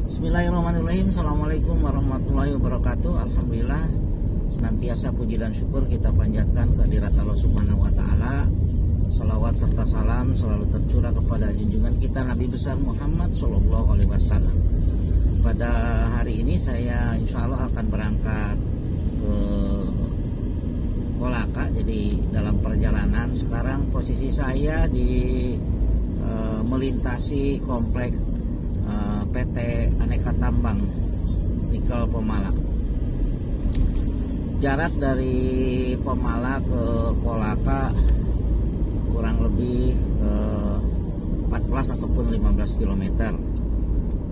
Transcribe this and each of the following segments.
Bismillahirrahmanirrahim. Assalamualaikum warahmatullahi wabarakatuh. Alhamdulillah, senantiasa puji dan syukur kita panjatkan kehadirat Allah Subhanahu wa taala. Salawat serta salam selalu tercurah kepada junjungan kita Nabi besar Muhammad sallallahu alaihi wasallam. Pada hari ini saya insya Allah akan berangkat ke Kolaka. Jadi dalam perjalanan sekarang posisi saya di melintasi komplek PT Aneka Tambang Nikel Pemala. Jarak dari Pemala ke Kolaka kurang lebih 14 ataupun 15 km.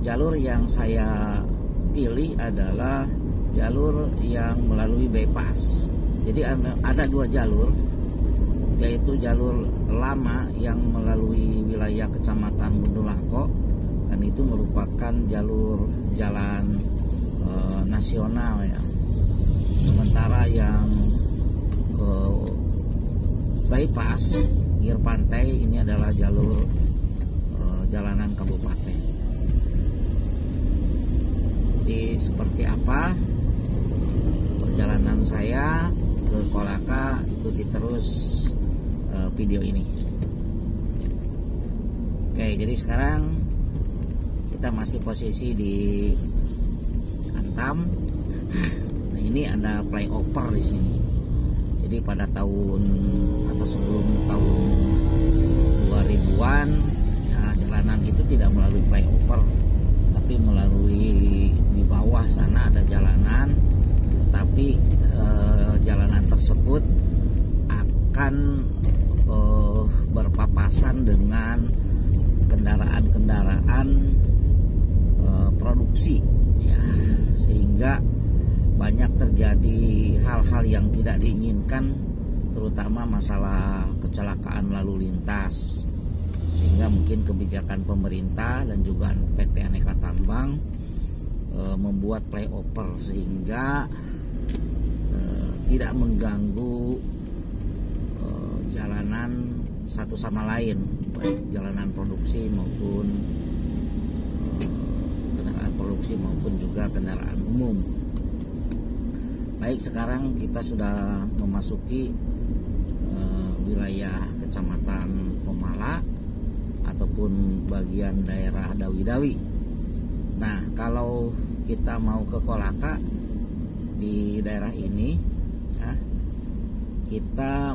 Jalur yang saya pilih adalah jalur yang melalui bypass. Jadi ada dua jalur, yaitu jalur lama yang melalui wilayah Kecamatan Bundulangko, dan itu merupakan jalur jalan nasional ya. Sementara yang ke bypass pinggir pantai ini adalah jalur jalanan kabupaten. Jadi seperti apa perjalanan saya ke Kolaka, ikuti terus video ini. Oke, jadi sekarang kita masih posisi di Antam. Nah, ini ada flyover di sini. Jadi pada tahun atau sebelum tahun 2000-an ya, jalanan itu tidak melalui flyover, tapi melalui di bawah sana ada jalanan, tapi jalanan tersebut akan berpapasan dengan kendaraan-kendaraan produksi ya, sehingga banyak terjadi hal-hal yang tidak diinginkan, terutama masalah kecelakaan lalu lintas, sehingga mungkin kebijakan pemerintah dan juga PT Aneka Tambang membuat flyover sehingga tidak mengganggu jalanan satu sama lain, baik jalanan produksi maupun kendaraan produksi maupun juga kendaraan umum. Baik, sekarang kita sudah memasuki wilayah Kecamatan Pemala ataupun bagian daerah Dawi-Dawi. Nah, kalau kita mau ke Kolaka di daerah ini ya, kita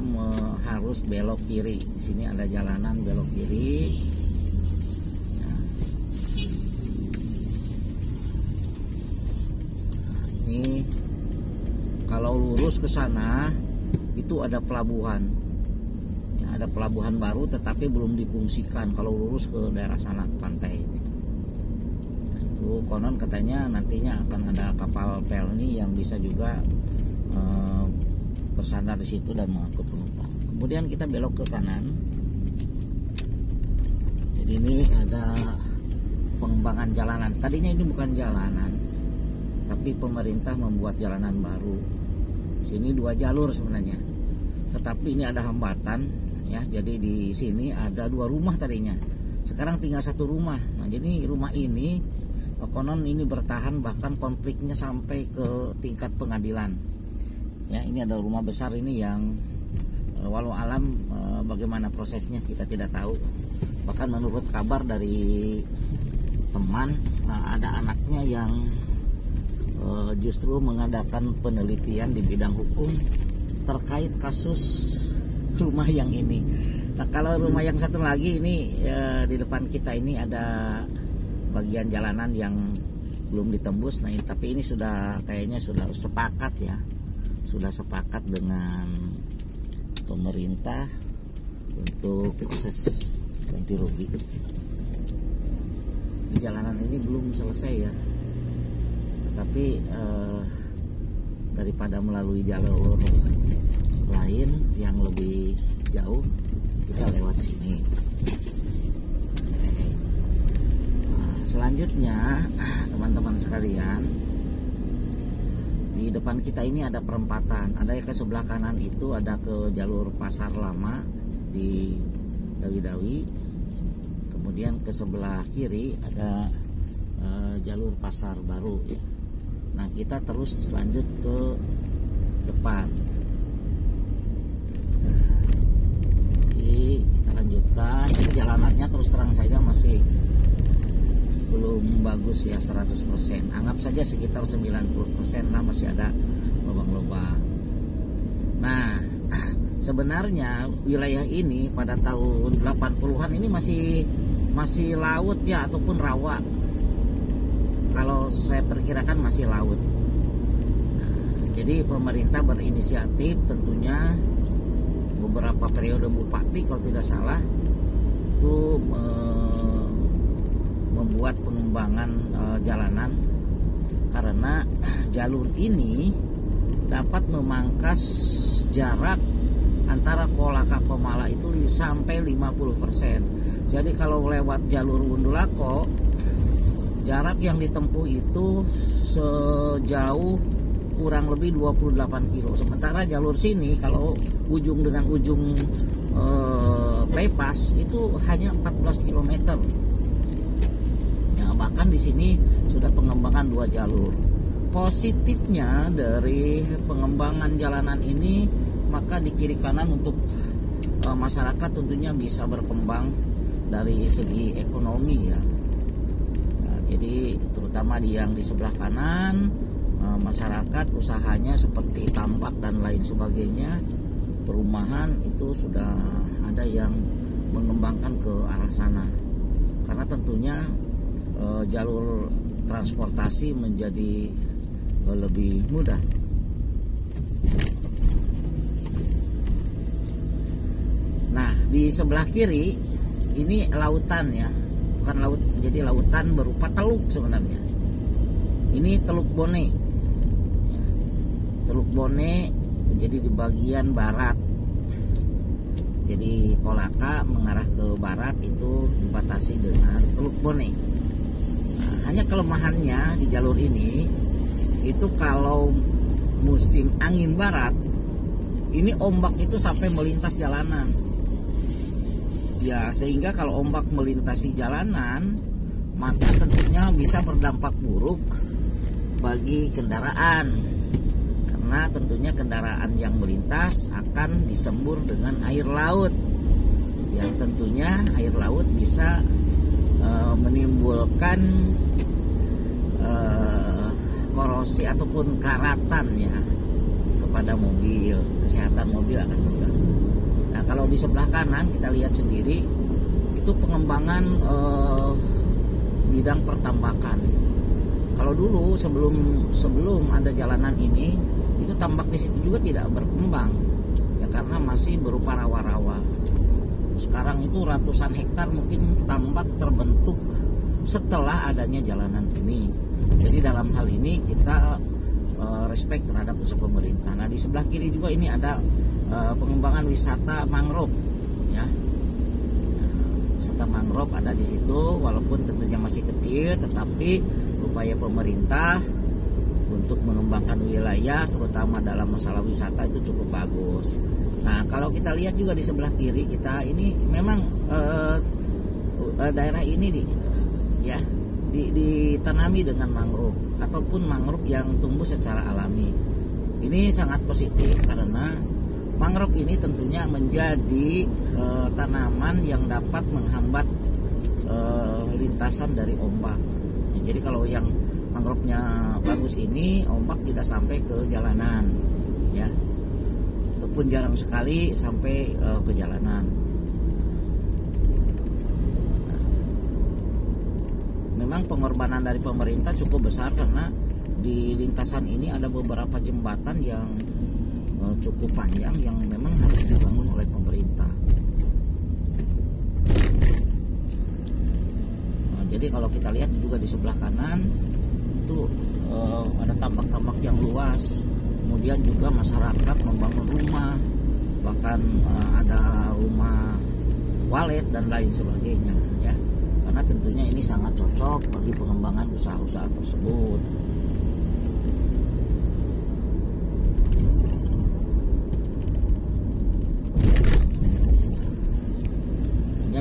harus belok kiri. Di sini ada jalanan belok kiri. Nah, ini kalau lurus ke sana itu ada pelabuhan. Ya, ada pelabuhan baru tetapi belum difungsikan kalau lurus ke daerah sana pantai. Nah, itu konon katanya nantinya akan ada kapal pelni yang bisa juga bersandar di situ dan mengangkut penumpang. Kemudian kita belok ke kanan. Jadi ini ada pengembangan jalanan. Tadinya ini bukan jalanan, tapi pemerintah membuat jalanan baru. Sini dua jalur sebenarnya, tetapi ini ada hambatan ya. Jadi di sini ada dua rumah tadinya, sekarang tinggal satu rumah. Nah, jadi rumah ini konon ini bertahan, bahkan konfliknya sampai ke tingkat pengadilan. Ya, ini ada rumah besar ini yang walau alam bagaimana prosesnya kita tidak tahu. Bahkan menurut kabar dari teman, ada anaknya yang justru mengadakan penelitian di bidang hukum terkait kasus rumah yang ini. Nah, kalau rumah yang satu lagi ini di depan kita ini ada bagian jalanan yang belum ditembus. Nah, tapi ini sudah kayaknya sudah sepakat ya, sudah sepakat dengan pemerintah untuk proses ganti rugi. Di jalanan ini belum selesai ya, tapi daripada melalui jalur lain yang lebih jauh, kita lewat sini. Nah, selanjutnya teman-teman sekalian, di depan kita ini ada perempatan. Ada ke sebelah kanan itu ada ke jalur pasar lama di Dawi-Dawi. Kemudian ke sebelah kiri ada jalur pasar baru ya. Nah, kita terus lanjut ke depan. Jadi kita lanjutkan. Jadi jalanannya terus terang saja masih belum bagus ya 100%. Anggap saja sekitar 90% lah, masih ada lubang-lubang. Nah, sebenarnya wilayah ini pada tahun 80-an ini masih laut ya, ataupun rawa. Kalau saya perkirakan masih laut. Nah, jadi pemerintah berinisiatif, tentunya beberapa periode bupati kalau tidak salah itu membuat pengembangan jalanan, karena jalur ini dapat memangkas jarak antara Kolaka Pemala itu sampai 50%. Jadi kalau lewat jalur Wundulako, jarak yang ditempuh itu sejauh kurang lebih 28 kilo. Sementara jalur sini kalau ujung dengan ujung bypass itu hanya 14 km. Ya, bahkan di sini sudah pengembangan 2 jalur. Positifnya dari pengembangan jalanan ini, maka di kiri kanan untuk masyarakat tentunya bisa berkembang dari segi ekonomi ya. Jadi terutama yang di sebelah kanan, masyarakat usahanya seperti tambak dan lain sebagainya, perumahan itu sudah ada yang mengembangkan ke arah sana. Karena tentunya jalur transportasi menjadi lebih mudah. Nah, di sebelah kiri ini lautan ya. Bukan laut, jadi lautan berupa teluk sebenarnya. Ini Teluk Bone ya. Teluk Bone jadi di bagian barat. Jadi Kolaka mengarah ke barat itu dibatasi dengan Teluk Bone. Nah, hanya kelemahannya di jalur ini itu kalau musim angin barat ini ombak itu sampai melintas jalanan. Ya, sehingga kalau ombak melintasi jalanan, maka tentunya bisa berdampak buruk bagi kendaraan. Karena tentunya kendaraan yang melintas akan disembur dengan air laut. Yang tentunya air laut bisa menimbulkan korosi ataupun karatan ya kepada mobil. Kesehatan mobil akan terganggu. Nah, kalau di sebelah kanan kita lihat sendiri itu pengembangan bidang pertambakan. Kalau dulu sebelum ada jalanan ini, itu tambak di situ juga tidak berkembang ya, karena masih berupa rawa-rawa. Sekarang itu ratusan hektar mungkin tambak terbentuk setelah adanya jalanan ini. Jadi dalam hal ini kita respect terhadap usaha pemerintah. Nah, di sebelah kiri juga ini ada pengembangan wisata mangrove ya. Wisata mangrove ada di situ, walaupun tentunya masih kecil, tetapi upaya pemerintah untuk mengembangkan wilayah terutama dalam masalah wisata itu cukup bagus. Nah, kalau kita lihat juga di sebelah kiri kita ini memang daerah ini ditanami dengan mangrove ataupun mangrove yang tumbuh secara alami. Ini sangat positif karena mangrove ini tentunya menjadi tanaman yang dapat menghambat lintasan dari ombak. Jadi kalau yang mangrove-nya bagus ini, ombak tidak sampai ke jalanan ya. Ataupun jarang sekali sampai ke jalanan. Memang pengorbanan dari pemerintah cukup besar karena di lintasan ini ada beberapa jembatan yang cukup panjang yang memang harus dibangun oleh pemerintah. Nah, jadi kalau kita lihat juga di sebelah kanan itu ada tambak-tambak yang luas, kemudian juga masyarakat membangun rumah, bahkan ada rumah walet dan lain sebagainya ya. Karena tentunya ini sangat cocok bagi pengembangan usaha-usaha tersebut.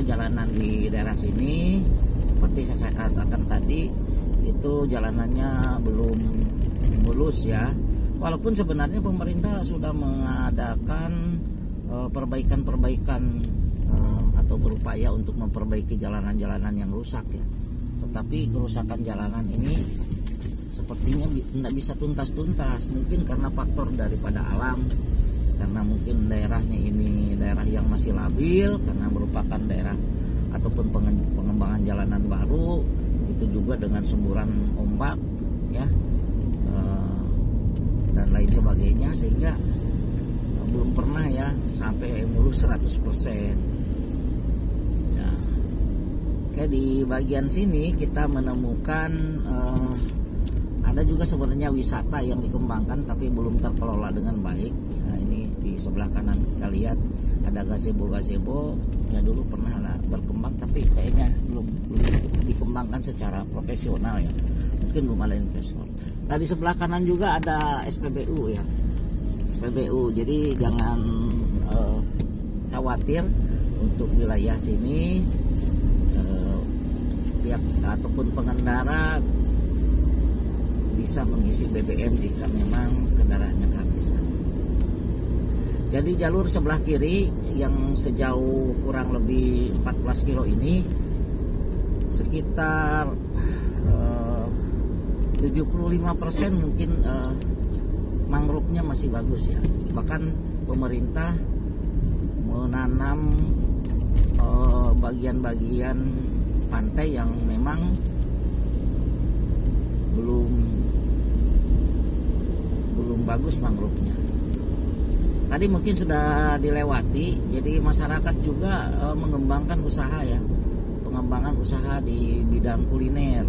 Jalanan di daerah sini seperti saya katakan tadi itu jalanannya belum mulus ya. Walaupun sebenarnya pemerintah sudah mengadakan perbaikan-perbaikan atau berupaya untuk memperbaiki jalanan-jalanan yang rusak ya. Tetapi kerusakan jalanan ini sepertinya tidak bisa tuntas-tuntas, mungkin karena faktor daripada alam, karena mungkin daerahnya ini daerah yang masih labil karena merupakan daerah ataupun pengembangan jalanan baru, itu juga dengan semburan ombak ya, dan lain sebagainya, sehingga belum pernah ya sampai mulus 100% ya. Oke, di bagian sini kita menemukan ada juga sebenarnya wisata yang dikembangkan tapi belum terkelola dengan baik. Nah, ini di sebelah kanan kita lihat ada gazebo ya, dulu pernah berkembang tapi kayaknya belum dikembangkan secara profesional ya, mungkin belum ada investor. Nah, di sebelah kanan juga ada SPBU ya, SPBU. Jadi jangan khawatir untuk wilayah sini, pihak ataupun pengendara bisa mengisi BBM jika memang kendaraannya kehabisan. Jadi jalur sebelah kiri yang sejauh kurang lebih 14 kilo ini sekitar 75% mungkin mangrove-nya masih bagus ya. Bahkan pemerintah menanam bagian-bagian pantai yang memang belum bagus mangrove-nya. Tadi mungkin sudah dilewati, jadi masyarakat juga mengembangkan usaha ya, pengembangan usaha di bidang kuliner.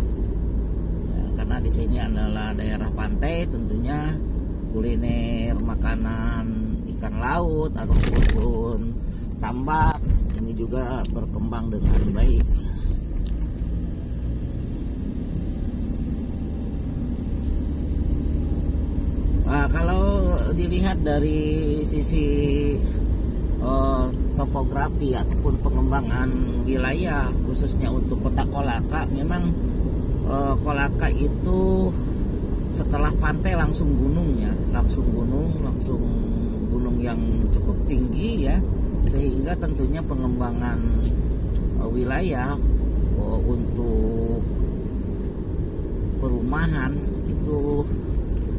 Ya, karena di sini adalah daerah pantai, tentunya kuliner makanan ikan laut ataupun tambak ini juga berkembang dengan baik. Nah, kalau dilihat dari sisi topografi ataupun pengembangan wilayah khususnya untuk kota Kolaka, memang Kolaka itu setelah pantai langsung gunung ya, langsung gunung yang cukup tinggi ya, sehingga tentunya pengembangan wilayah untuk perumahan itu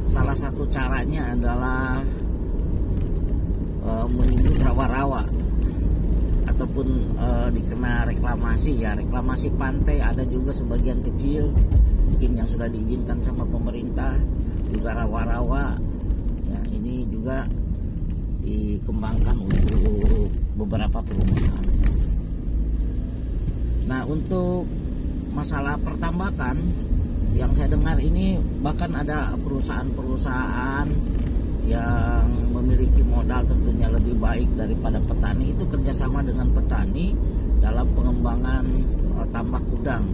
salah satu caranya adalah menyinggung rawa-rawa ataupun dikenal reklamasi ya, reklamasi pantai. Ada juga sebagian kecil mungkin yang sudah diizinkan sama pemerintah, juga rawa-rawa ya, ini juga dikembangkan untuk beberapa perumahan. Nah, untuk masalah pertambakan yang saya dengar ini, bahkan ada perusahaan-perusahaan yang memiliki modal tentunya lebih baik daripada petani, itu kerjasama dengan petani dalam pengembangan tambak udang.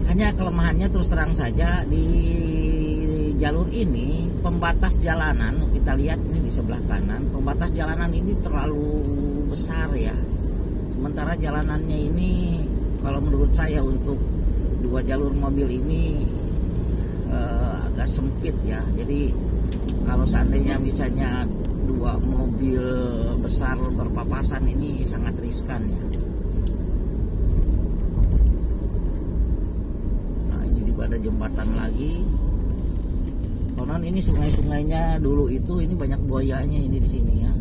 Hanya kelemahannya terus terang saja di jalur ini, pembatas jalanan, kita lihat ini di sebelah kanan, pembatas jalanan ini terlalu besar ya. Sementara jalanannya ini kalau menurut saya untuk dua jalur mobil ini agak sempit ya. Jadi kalau seandainya misalnya dua mobil besar berpapasan ini sangat riskan ya. Nah, ini juga ada jembatan lagi. Konon ini sungai-sungainya dulu itu ini banyak buayanya ini di sini ya.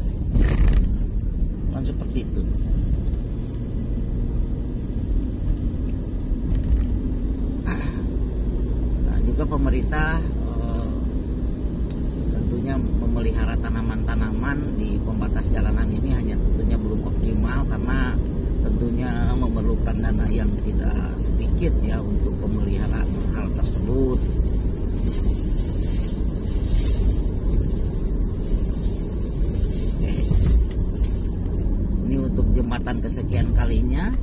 Kan seperti itu. Pemerintah tentunya memelihara tanaman-tanaman di pembatas jalanan ini hanya tentunya belum optimal, karena tentunya memerlukan dana yang tidak sedikit ya untuk pemeliharaan hal tersebut. Oke. Ini untuk jembatan kesekian kalinya.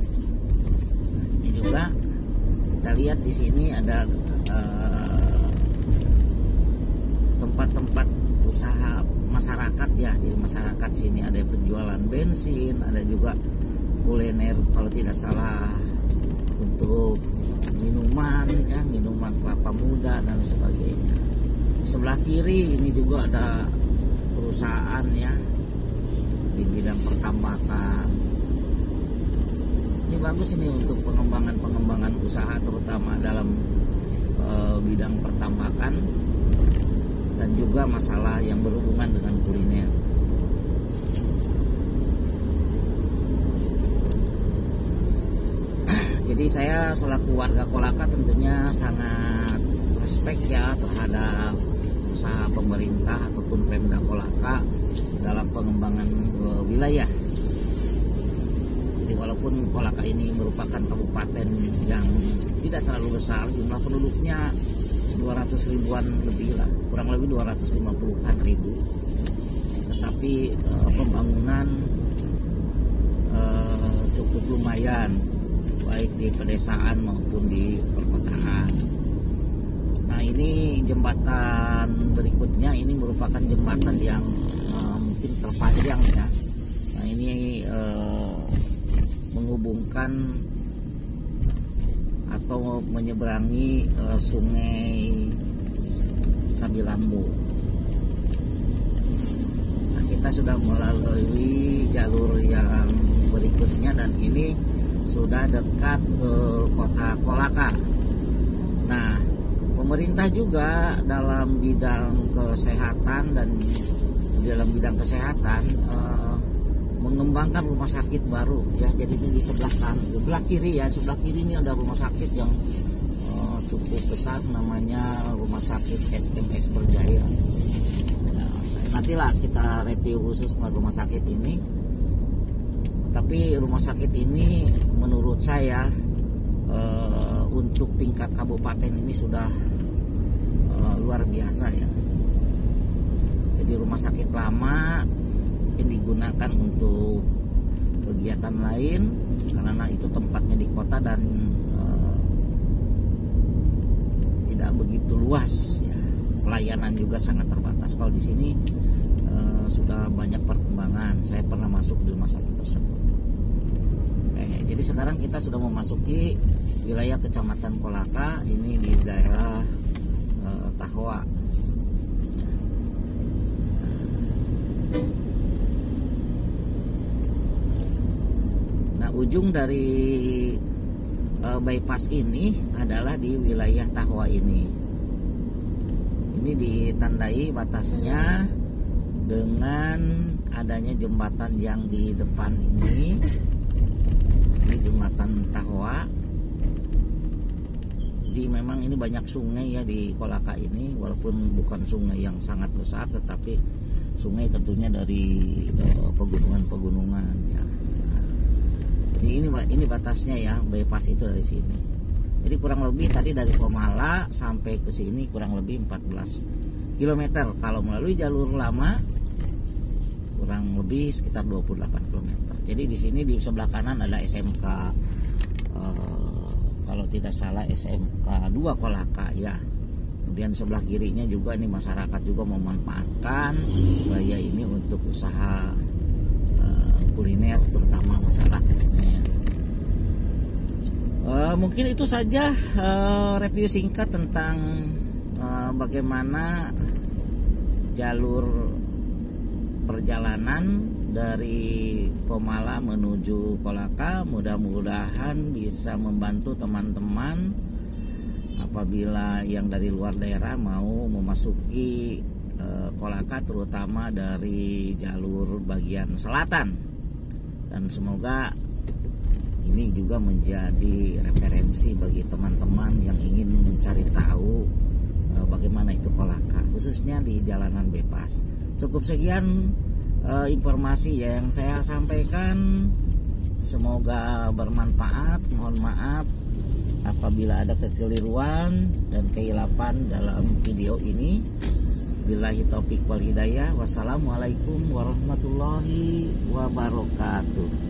Ini juga kita lihat di sini ada tempat-tempat usaha masyarakat ya. Jadi masyarakat sini ada penjualan bensin, ada juga kuliner kalau tidak salah untuk minuman ya, minuman kelapa muda dan sebagainya. Sebelah kiri ini juga ada perusahaan ya di bidang pertambakan. Ini bagus ini untuk pengembangan usaha terutama dalam bidang pertambakan dan juga masalah yang berhubungan dengan kuliner. Jadi saya selaku warga Kolaka tentunya sangat respect ya terhadap usaha pemerintah ataupun Pemda Kolaka dalam pengembangan wilayah. Jadi walaupun Kolaka ini merupakan kabupaten yang tidak terlalu besar, jumlah penduduknya 200 ribuan lebih lah, kurang lebih 250-an ribu, tetapi pembangunan cukup lumayan baik di pedesaan maupun di perkotaan. Nah ini jembatan berikutnya, ini merupakan jembatan yang mungkin terpanjang ya. Nah ini menghubungkan atau menyeberangi sungai Sabilambo. Nah, kita sudah melalui jalur yang berikutnya dan ini sudah dekat ke kota Kolaka. Nah, pemerintah juga dalam bidang kesehatan dan dalam bidang kesehatan mengembangkan rumah sakit baru ya. Jadi ini di sebelah kiri ya, sebelah kiri ini ada rumah sakit yang cukup besar, namanya Rumah Sakit SMS Berjaya. Ya, nantilah kita review khusus rumah sakit ini. Tapi rumah sakit ini menurut saya untuk tingkat kabupaten ini sudah luar biasa ya. Jadi rumah sakit lama mungkin digunakan untuk kegiatan lain karena itu tempatnya di kota dan tidak begitu luas ya. Pelayanan juga sangat terbatas. Kalau di sini sudah banyak perkembangan. Saya pernah masuk di rumah sakit tersebut. Jadi sekarang kita sudah memasuki wilayah Kecamatan Kolaka, ini di daerah Tahwa. Nah, ujung dari bypass ini adalah di wilayah Tahwa ini. Ini ditandai batasnya dengan adanya jembatan yang di depan ini. Jembatan Tahwa. Jadi memang ini banyak sungai ya di Kolaka ini, walaupun bukan sungai yang sangat besar, tetapi sungai tentunya dari pegunungan-pegunungan ya. Jadi ini batasnya ya, bypass itu dari sini. Jadi kurang lebih tadi dari Pemala sampai ke sini kurang lebih 14 km. Kalau melalui jalur lama kurang lebih sekitar 28 km. Jadi di sini di sebelah kanan ada SMK kalau tidak salah SMK 2 Kolaka ya. Kemudian sebelah kirinya juga ini masyarakat juga memanfaatkan wilayah ini untuk usaha kuliner, terutama masalah kuliner. Mungkin itu saja review singkat tentang bagaimana jalur perjalanan dari Pemala menuju Kolaka. Mudah-mudahan bisa membantu teman-teman apabila yang dari luar daerah mau memasuki Kolaka, terutama dari jalur bagian selatan. Dan semoga ini juga menjadi referensi bagi teman-teman yang ingin mencari tahu bagaimana itu Kolaka, khususnya di jalanan bebas. Cukup sekian informasi yang saya sampaikan, semoga bermanfaat. Mohon maaf apabila ada kekeliruan dan kehilapan dalam video ini. Billahi taufik wal hidayah. Wassalamualaikum warahmatullahi wabarakatuh.